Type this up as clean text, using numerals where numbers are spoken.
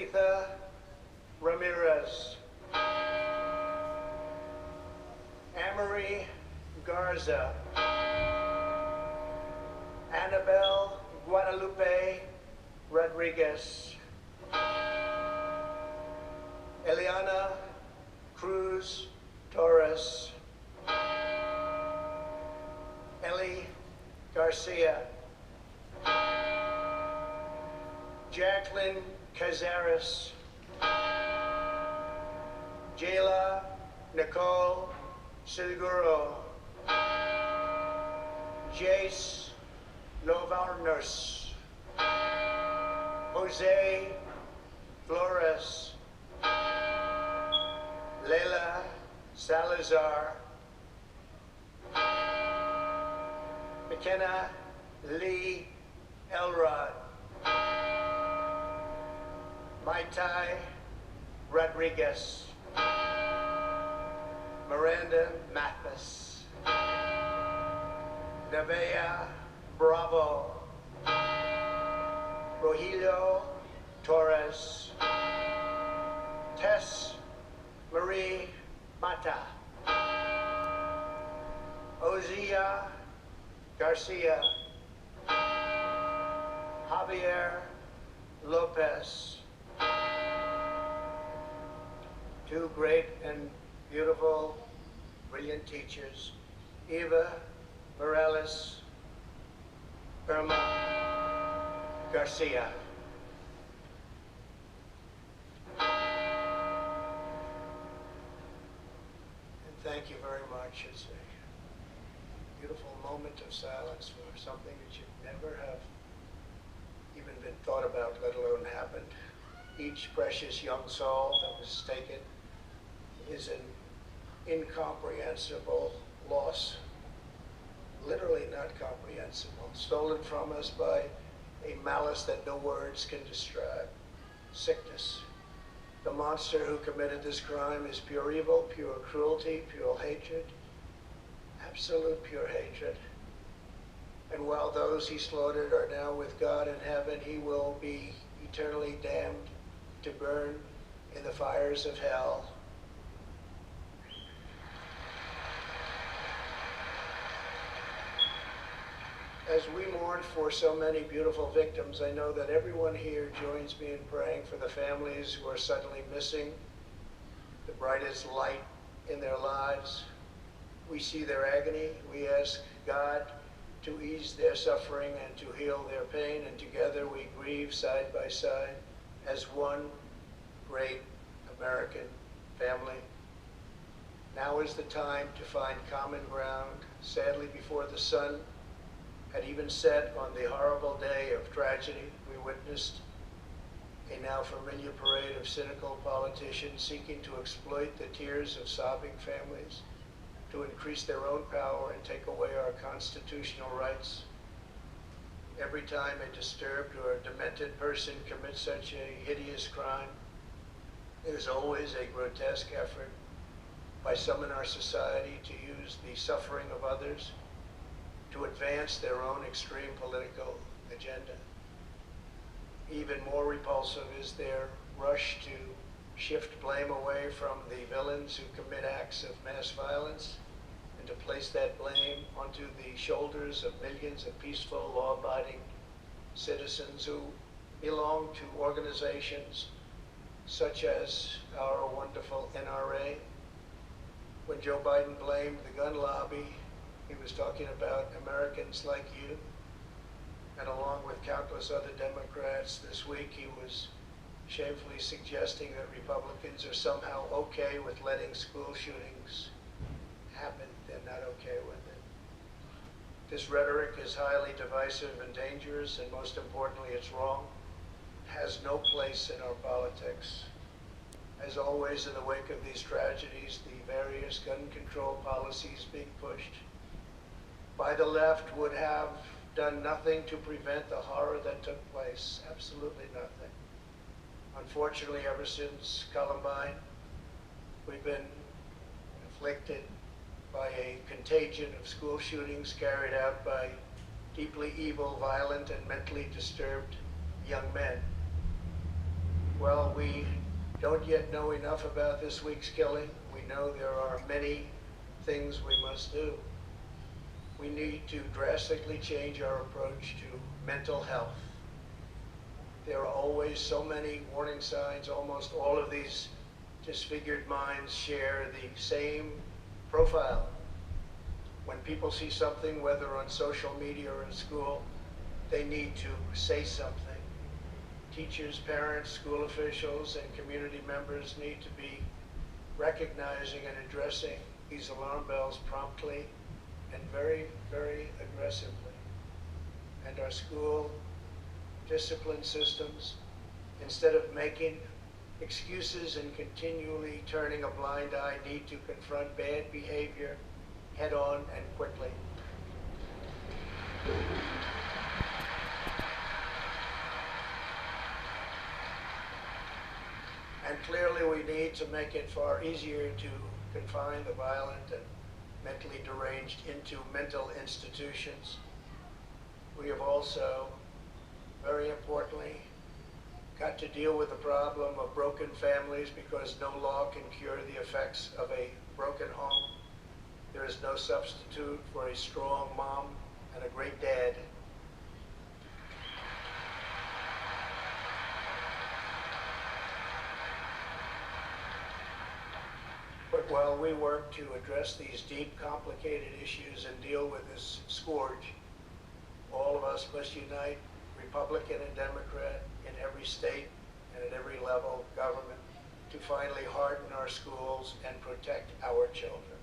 Aretha Ramirez, Amory Garza, Annabelle Guadalupe Rodriguez, Eliana Cruz Torres, Ellie Garcia, Jacqueline Cazares, Jayla Nicole Seguro, Jace Lovarners, Jose Flores, Leila Salazar, McKenna Lee Elrod, Maitai Rodriguez, Miranda Mathis, Nevaeh Bravo, Rogelio Torres, Tess Marie Mata, Ozia Garcia, Javier Lopez. Two great and beautiful, brilliant teachers, Eva Morales, Irma Garcia. And thank you very much. It's a beautiful moment of silence for something that should never have even been thought about, let alone happened. Each precious young soul that was taken is an incomprehensible loss, literally not comprehensible, stolen from us by a malice that no words can describe, sickness. The monster who committed this crime is pure evil, pure cruelty, pure hatred, absolute pure hatred. And while those he slaughtered are now with God in heaven, he will be eternally damned to burn in the fires of hell. As we mourn for so many beautiful victims, I know that everyone here joins me in praying for the families who are suddenly missing the brightest light in their lives. We see their agony. We ask God to ease their suffering and to heal their pain, and together we grieve side by side as one great American family. Now is the time to find common ground. Sadly, before the sun had even set on the horrible day of tragedy, we witnessed a now familiar parade of cynical politicians seeking to exploit the tears of sobbing families to increase their own power and take away our constitutional rights. Every time a disturbed or demented person commits such a hideous crime, there's always a grotesque effort by some in our society to use the suffering of others to advance their own extreme political agenda. Even more repulsive is their rush to shift blame away from the villains who commit acts of mass violence and to place that blame onto the shoulders of millions of peaceful, law-abiding citizens who belong to organizations such as our wonderful NRA. When Joe Biden blamed the gun lobby, he was talking about Americans like you. And along with countless other Democrats this week, he was shamefully suggesting that Republicans are somehow okay with letting school shootings happen. They're not okay with it. This rhetoric is highly divisive and dangerous, and most importantly, it's wrong. It has no place in our politics. As always, in the wake of these tragedies, the various gun control policies being pushed by the left would have done nothing to prevent the horror that took place, absolutely nothing. Unfortunately, ever since Columbine, we've been afflicted by a contagion of school shootings carried out by deeply evil, violent, and mentally disturbed young men. Well, we don't yet know enough about this week's killing. We know there are many things we must do. We need to drastically change our approach to mental health. There are always so many warning signs. Almost all of these disfigured minds share the same profile. When people see something, whether on social media or in school, they need to say something. Teachers, parents, school officials, and community members need to be recognizing and addressing these alarm bells promptly and very, very aggressively. And our school discipline systems, instead of making excuses and continually turning a blind eye, need to confront bad behavior head on and quickly. And clearly we need to make it far easier to confine the violent and mentally deranged into mental institutions. We have also, very importantly, got to deal with the problem of broken families, because no law can cure the effects of a broken home. There is no substitute for a strong mom and a great dad. But while we work to address these deep, complicated issues and deal with this scourge, all of us must unite, Republican and Democrat, in every state and at every level of government, to finally harden our schools and protect our children.